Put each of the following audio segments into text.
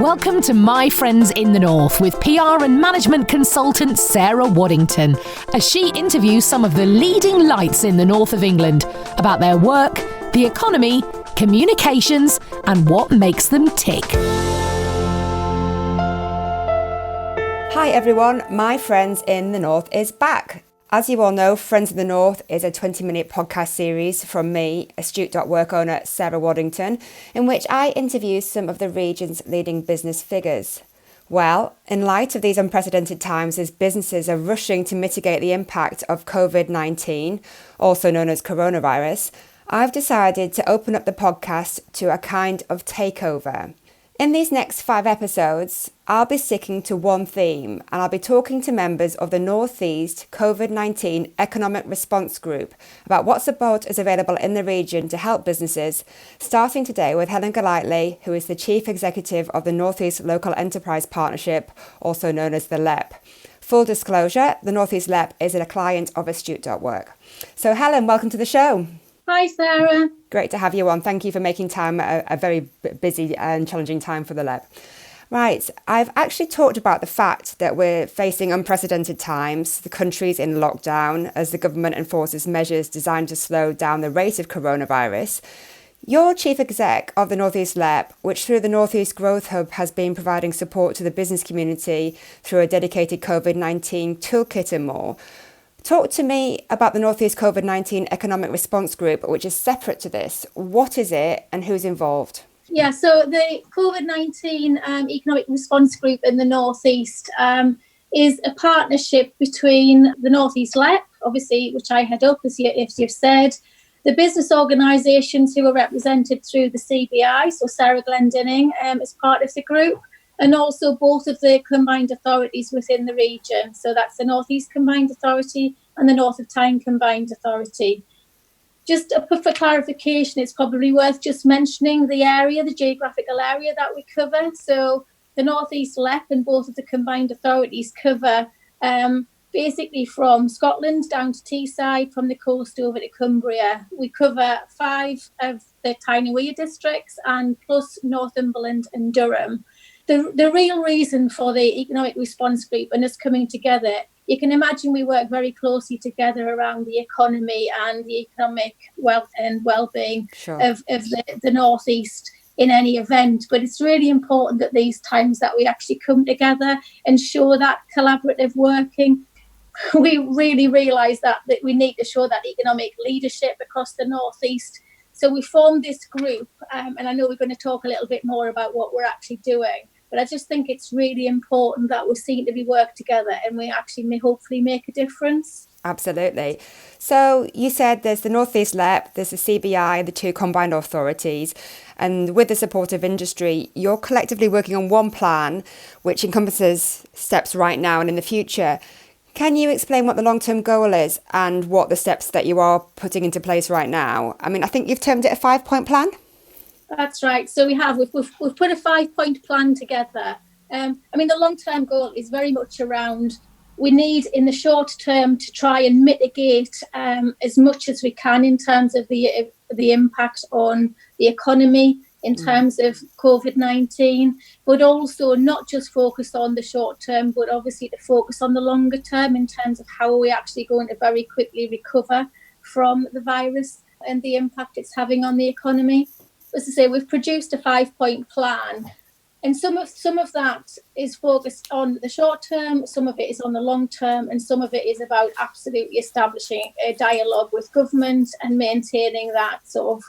Welcome to My Friends in the North with PR and management consultant Sarah Waddington, as she interviews some of the leading lights in the north of England about their work, the economy, communications, and what makes them tick. Hi everyone, My Friends in the North is back. As you all know, Friends in the North is a 20-minute podcast series from me, Astute.work owner Sarah Waddington, in which I interview some of the region's leading business figures. Well, in light of these unprecedented times as businesses are rushing to mitigate the impact of COVID-19, also known as coronavirus, I've decided to open up the podcast to a kind of takeover. In these next 5 episodes, I'll be sticking to one theme, and I'll be talking to members of the North East COVID-19 Economic Response Group about what support is available in the region to help businesses, starting today with Helen Golightly, who is the Chief Executive of the North East Local Enterprise Partnership, also known as the LEP. Full disclosure, the North East LEP is a client of Astute.work. So Helen, welcome to the show. Hi, Sarah. Great to have you on. Thank you for making time at a very busy and challenging time for the LEP. Right, I've actually talked about the fact that we're facing unprecedented times. The country's in lockdown as the government enforces measures designed to slow down the rate of coronavirus. You're Chief Exec of the North East LEP, which through the North East Growth Hub has been providing support to the business community through a dedicated COVID-19 toolkit and more. Talk to me about the North East COVID-19 Economic Response Group, which is separate to this. What is it and who's involved? Yeah, so the COVID-19 Economic Response Group in the North East is a partnership between the North East LEP, obviously, which I head up, as you've said, the business organisations who are represented through the CBI, so Sarah Glendinning is part of the group, and also both of the combined authorities within the region. So that's the North East Combined Authority and the North of Tyne Combined Authority. Just for clarification, it's probably worth just mentioning the area, the geographical area that we cover. So the North East LEP and both of the combined authorities cover basically from Scotland down to Teesside, from the coast over to Cumbria. We cover 5 of the Tyne and Wear districts and plus Northumberland and Durham. The real reason for the Economic Response Group and us coming together, you can imagine we work very closely together around the economy and the economic wealth and well-being of the North East in any event. But it's really important at these times that we actually come together and show that collaborative working. We really realise that we need to show that economic leadership across the North East. So we formed this group, and I know we're going to talk a little bit more about what we're actually doing. But I just think it's really important that we're seen to be work together and we actually may hopefully make a difference. Absolutely. So you said there's the North East LEP, there's the CBI, the 2 combined authorities, and with the support of industry, you're collectively working on one plan which encompasses steps right now and in the future. Can you explain what the long-term goal is and what the steps that you are putting into place right now? I mean, I think you've termed it a 5-point plan. That's right. So we've put a 5-point plan together. The long-term goal is very much around we need in the short term to try and mitigate as much as we can in terms of the impact on the economy in terms of COVID-19, but also not just focus on the short term, but obviously to focus on the longer term in terms of how are we actually going to very quickly recover from the virus and the impact it's having on the economy. As I say, we've produced a 5-point plan, and some of that is focused on the short term, some of it is on the long term, and some of it is about absolutely establishing a dialogue with government and maintaining that sort of,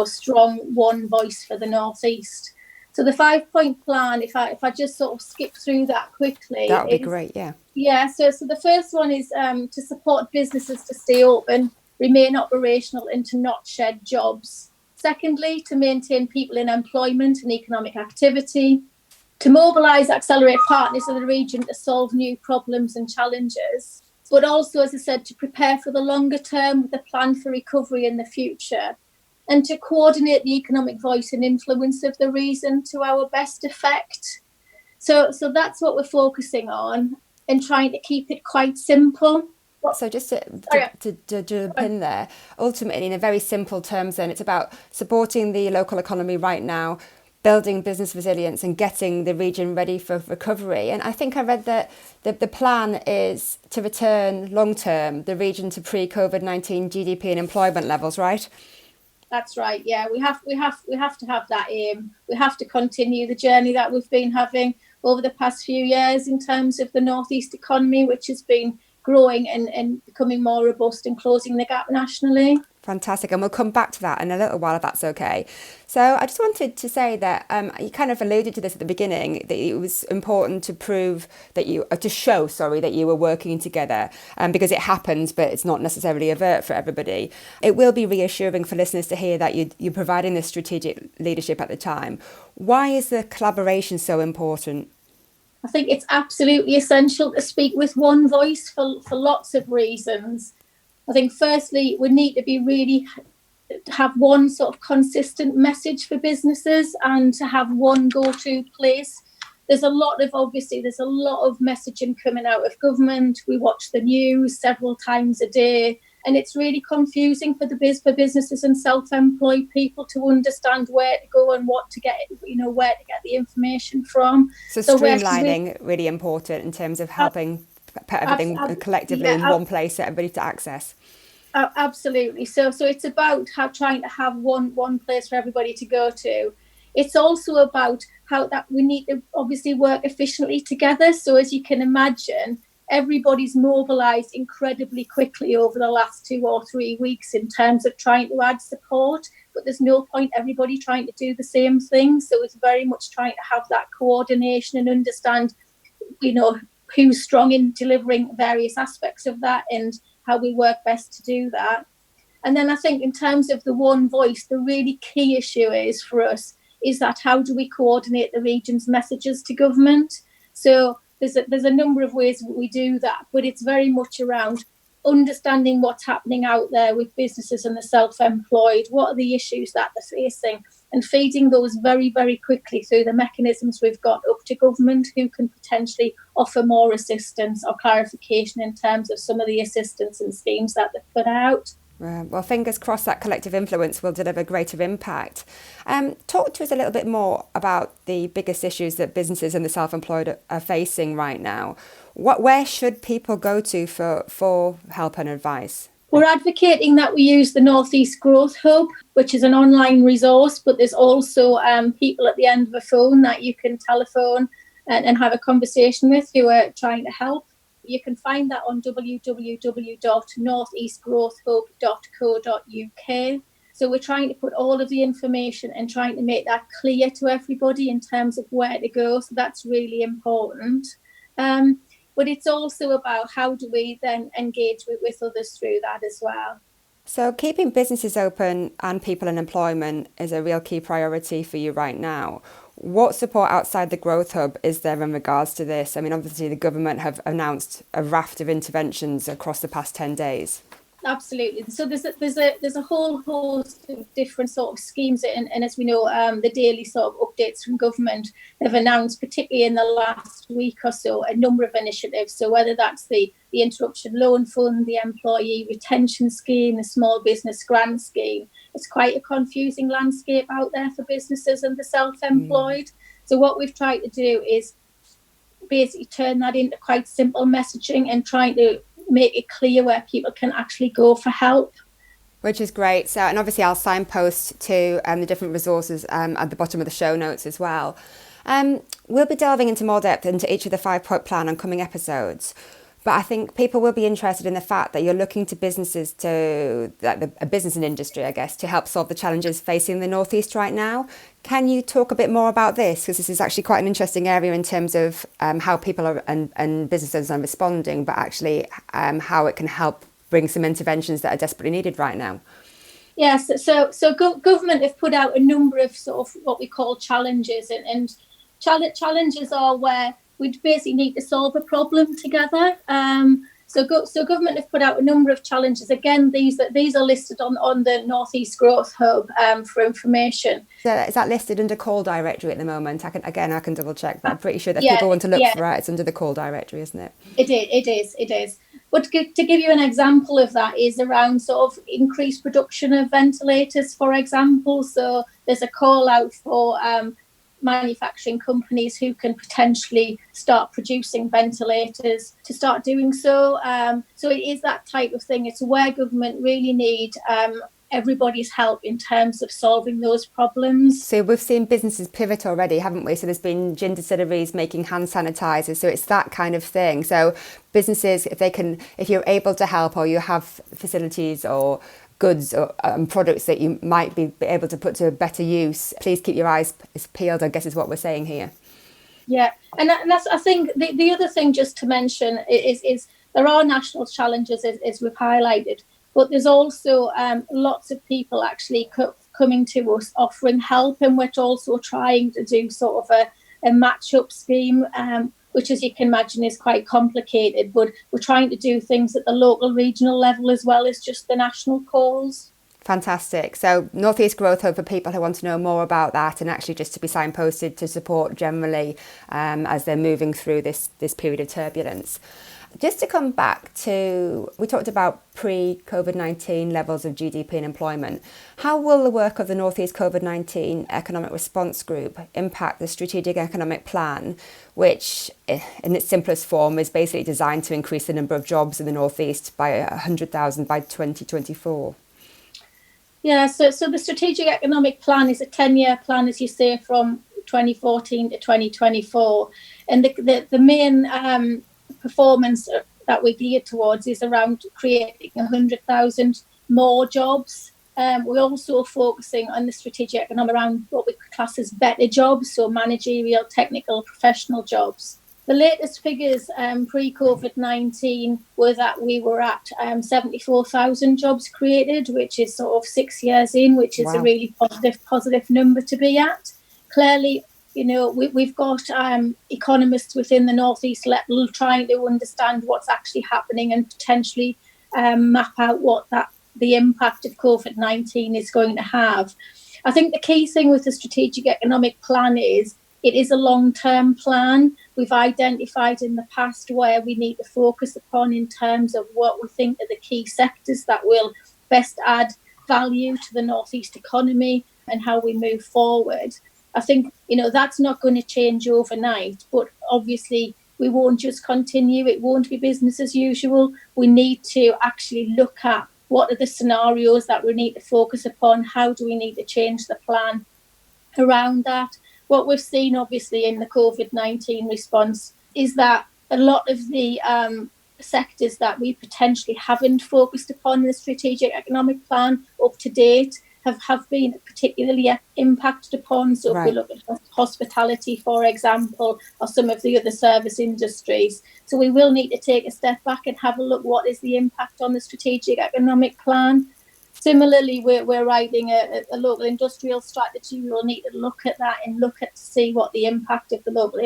strong one voice for the North East. So the 5-point plan, if I just sort of skip through that quickly. That would be great, yeah. Yeah, so the first one is to support businesses to stay open, remain operational, and to not shed jobs. Secondly, to maintain people in employment and economic activity, to mobilise accelerate partners in the region to solve new problems and challenges, but also, as I said, to prepare for the longer term with a plan for recovery in the future, and to coordinate the economic voice and influence of the region to our best effect. So that's what we're focusing on and trying to keep it quite simple. So just to jump in there, ultimately, in a very simple terms, then it's about supporting the local economy right now, building business resilience and getting the region ready for recovery. And I think I read that the plan is to return long-term the region to pre-COVID-19 GDP and employment levels, right? That's right. Yeah, we have to have that aim. We have to continue the journey that we've been having over the past few years in terms of the North East economy, which has been growing and becoming more robust and closing the gap nationally. Fantastic. And we'll come back to that in a little while, if that's okay. So I just wanted to say that you kind of alluded to this at the beginning, that it was important to prove that to show that you were working together, because it happens, but it's not necessarily overt for everybody. It will be reassuring for listeners to hear that you're providing this strategic leadership at the time. Why is the collaboration so important? I think it's absolutely essential to speak with one voice for lots of reasons. I think firstly, we need to have one sort of consistent message for businesses and to have one go-to place. There's a lot of messaging coming out of government. We watch the news several times a day, and it's really confusing for businesses and self-employed people to understand where to go and where to get the information from. So streamlining really important in terms of helping put everything collectively in one place for everybody to access. Absolutely. So it's about trying to have one place for everybody to go to. It's also about how that we need to obviously work efficiently together. So as you can imagine, everybody's mobilised incredibly quickly over the last 2 or 3 weeks in terms of trying to add support. But there's no point everybody trying to do the same thing. So it's very much trying to have that coordination and understand, who's strong in delivering various aspects of that and how we work best to do that. And then I think in terms of the one voice, the really key issue for us is that how do we coordinate the region's messages to government? So there's a number of ways we do that, but it's very much around understanding what's happening out there with businesses and the self-employed, what are the issues that they're facing, and feeding those very, very quickly through the mechanisms we've got up to government, who can potentially offer more assistance or clarification in terms of some of the assistance and schemes that they've put out. Well, fingers crossed that collective influence will deliver greater impact. Talk to us a little bit more about the biggest issues that businesses and the self-employed are facing right now. Where should people go to for help and advice? We're advocating that we use the North East Growth Hub, which is an online resource, but there's also people at the end of a phone that you can telephone and have a conversation with who are trying to help. You can find that on www.northeastgrowthhub.co.uk. So we're trying to put all of the information and trying to make that clear to everybody in terms of where to go. So that's really important. But it's also about how do we then engage with others through that as well. So keeping businesses open and people in employment is a real key priority for you right now. What support outside the Growth Hub is there in regards to this? I mean, obviously the government have announced a raft of interventions across the past 10 days. Absolutely. So there's a whole host of different sort of schemes, and as we know, the daily sort of updates from government have announced, particularly in the last week or so, a number of initiatives. So whether that's the interruption loan fund, the employee retention scheme, the small business grant scheme, it's quite a confusing landscape out there for businesses and the self-employed. So what we've tried to do is basically turn that into quite simple messaging and trying to make it clear where people can actually go for help. Which is great. So, and obviously I'll signpost to the different resources at the bottom of the show notes as well. We'll be delving into more depth into each of the 5-point plan on coming episodes. But I think people will be interested in the fact that you're looking to businesses a business and industry, I guess, to help solve the challenges facing the North East right now. Can you talk a bit more about this? Because this is actually quite an interesting area in terms of how people are and businesses are responding, but actually how it can help bring some interventions that are desperately needed right now. Yes, so government have put out a number of sort of what we call challenges, and challenges are where we basically need to solve a problem together. So government have put out a number of challenges. Again, these are listed on the North East Growth Hub for information. So is that listed under call directory at the moment? I can double check, but I'm pretty sure that people want to look for it. It's under the call directory, isn't it? It is. But to give you an example of that is around sort of increased production of ventilators, for example. So there's a call out for manufacturing companies who can potentially start producing ventilators to start doing so. So it is that type of thing. It's where government really need everybody's help in terms of solving those problems. So we've seen businesses pivot already, haven't we? So there's been gin distilleries making hand sanitizers. So it's that kind of thing. So businesses, if you're able to help, or you have facilities or goods or products that you might be able to put to better use, please keep your eyes peeled, I guess is what we're saying here. Yeah, and that's, I think, the other thing just to mention is there are national challenges, as we've highlighted, but there's also lots of people actually coming to us offering help, and we're also trying to do sort of a match-up scheme, which, as you can imagine, is quite complicated, but we're trying to do things at the local, regional level as well as just the national calls. Fantastic. So North East Growth Hub for people who want to know more about that, and actually just to be signposted to support generally as they're moving through this period of turbulence. Just to come back to, we talked about pre-COVID-19 levels of GDP and employment. How will the work of the North East COVID-19 Economic Response Group impact the Strategic Economic Plan, which in its simplest form is basically designed to increase the number of jobs in the North East by 100,000 by 2024? Yeah, so the Strategic Economic Plan is a 10-year plan, as you say, from 2014 to 2024. And the main performance that we're geared towards is around creating 100,000 more jobs. We're also focusing on the strategic economic around what we class as better jobs, so managerial, technical, professional jobs. The latest figures pre-COVID-19 were that we were at 74,000 jobs created, which is sort of 6 years in, which is a really positive number to be at. Clearly, you know, we've got economists within the North East LEP trying to understand what's actually happening and potentially map out what the impact of COVID-19 is going to have. I think the key thing with the Strategic Economic Plan is it is a long-term plan. We've identified in the past where we need to focus upon in terms of what we think are the key sectors that will best add value to the North East economy and how we move forward. I think, you know, that's not going to change overnight, but obviously we won't just continue. It won't be business as usual. We need to actually look at what are the scenarios that we need to focus upon. How do we need to change the plan around that? What we've seen, obviously, in the COVID-19 response is that a lot of the sectors that we potentially haven't focused upon in the Strategic Economic Plan up to date have been particularly impacted upon. So if we look at hospitality, for example, or some of the other service industries. So we will need to take a step back and have a look what is the impact on the Strategic Economic Plan. Similarly, we're writing a local industrial strategy. We will need to look at that and look at to see what the impact of the local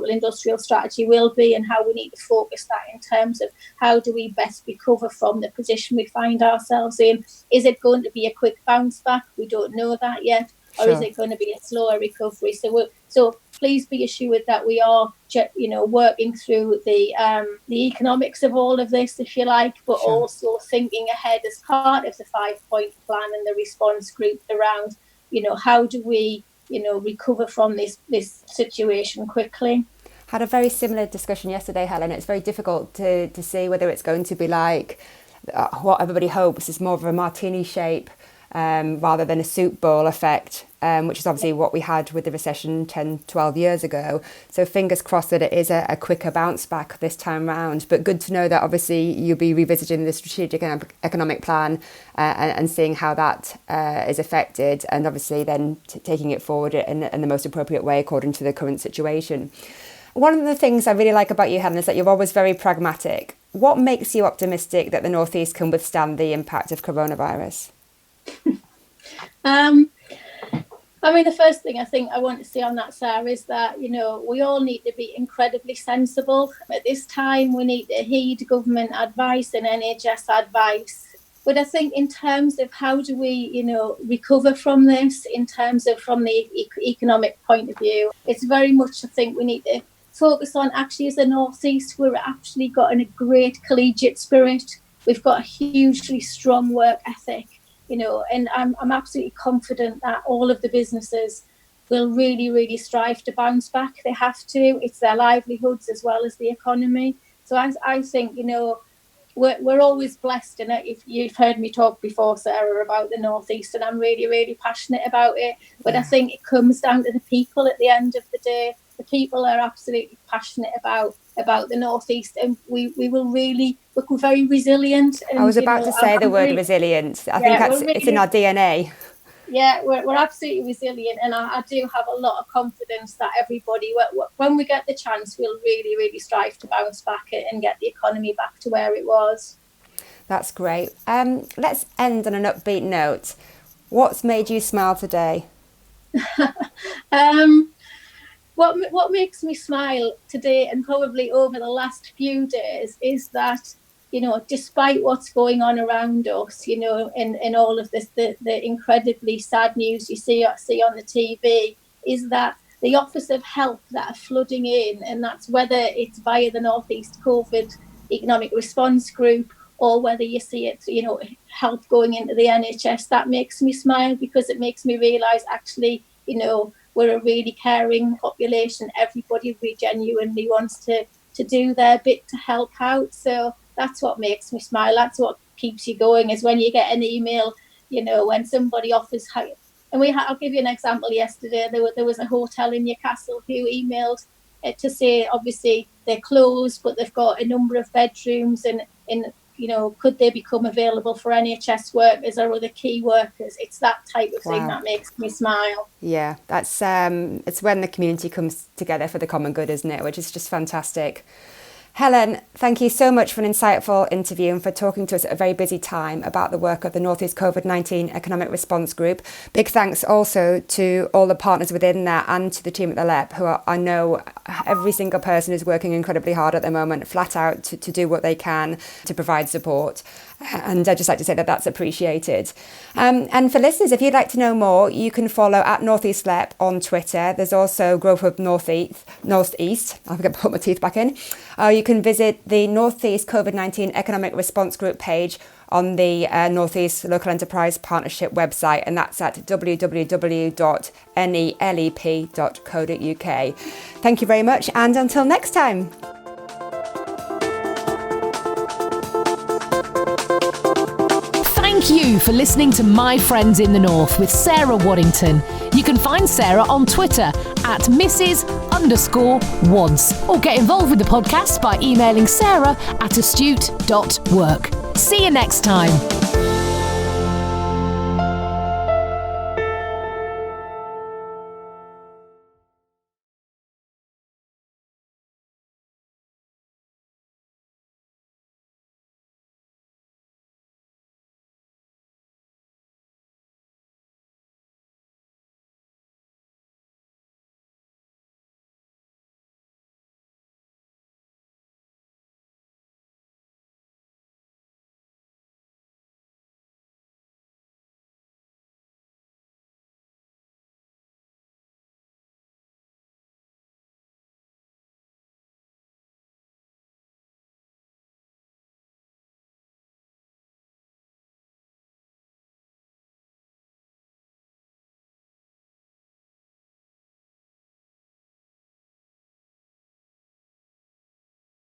industrial strategy will be and how we need to focus that in terms of how do we best recover from the position we find ourselves in. Is it going to be a quick bounce back? We don't know that yet. Or is it going to be a slower recovery? So please be assured that we are, you know, working through the economics of all of this, if you like, but also thinking ahead as part of the 5-point plan and the response group around, you know, how do we, you know, recover from this situation quickly. Had a very similar discussion yesterday, Helen. It's very difficult to see whether it's going to be like what everybody hopes is more of a martini shape rather than a soup bowl effect, which is obviously what we had with the recession 10, 12 years ago. So fingers crossed that it is a quicker bounce back this time round. But good to know that obviously you'll be revisiting the Strategic Economic Plan and seeing how that is affected, and obviously then taking it forward in the most appropriate way according to the current situation. One of the things I really like about you, Helen, is that you're always very pragmatic. What makes you optimistic that the North East can withstand the impact of coronavirus? I mean, the first thing I think I want to say on that, Sarah, is that, you know, we all need to be incredibly sensible. At this time, we need to heed government advice and NHS advice. But I think in terms of how do we, you know, recover from this, in terms of from the economic point of view, it's very much, I think, we need to focus on actually as the North East, we're actually got a great collegiate spirit. We've got a hugely strong work ethic. You know, and I'm absolutely confident that all of the businesses will really, really strive to bounce back. They have to. It's their livelihoods as well as the economy. So I think, we're always blessed. And if you've heard me talk before, Sarah, about the North East, and I'm really, really passionate about it. But I think it comes down to the people at the end of the day. The people are absolutely passionate about the North East, and we're very resilient. And, I was about to say the word resilient. I think it's in our DNA. Yeah, we're absolutely resilient, and I do have a lot of confidence that everybody, when we get the chance, will really, really strive to bounce back and get the economy back to where it was. That's great. Let's end on an upbeat note. What's made you smile today? What makes me smile today, and probably over the last few days, is that, despite what's going on around us, in all of this, the incredibly sad news you see on the TV, is that the offers of help that are flooding in, and that's whether it's via the North East COVID Economic Response Group, or whether you see it, help going into the NHS, that makes me smile, because it makes me realise, actually, we're a really caring population. Everybody really genuinely wants to do their bit to help out. So that's what makes me smile. That's what keeps you going, is when you get an email, when somebody offers help. And I'll give you an example. Yesterday, there was a hotel in Newcastle who emailed to say, obviously, they're closed, but they've got a number of bedrooms, and could they become available for NHS workers or other key workers? It's that type of thing that makes me smile. Yeah, that's it's when the community comes together for the common good, isn't it? Which is just fantastic. Helen, thank you so much for an insightful interview and for talking to us at a very busy time about the work of the North East COVID-19 Economic Response Group. Big thanks also to all the partners within that and to the team at the LEP, who I know every single person is working incredibly hard at the moment, flat out to do what they can to provide support. And I'd just like to say that that's appreciated. And for listeners, if you'd like to know more, you can follow at North East LEP on Twitter. There's also Growth Hub North East. I forgot to put my teeth back in. You can visit the North East COVID-19 Economic Response Group page on the North East Local Enterprise Partnership website, and that's at www.nelep.co.uk. Thank you very much, and until next time. Thank you for listening to My Friends in the North with Sarah Waddington. You can find Sarah on Twitter at Mrs_Wads, or get involved with the podcast by emailing sarah@astute.work. See you next time.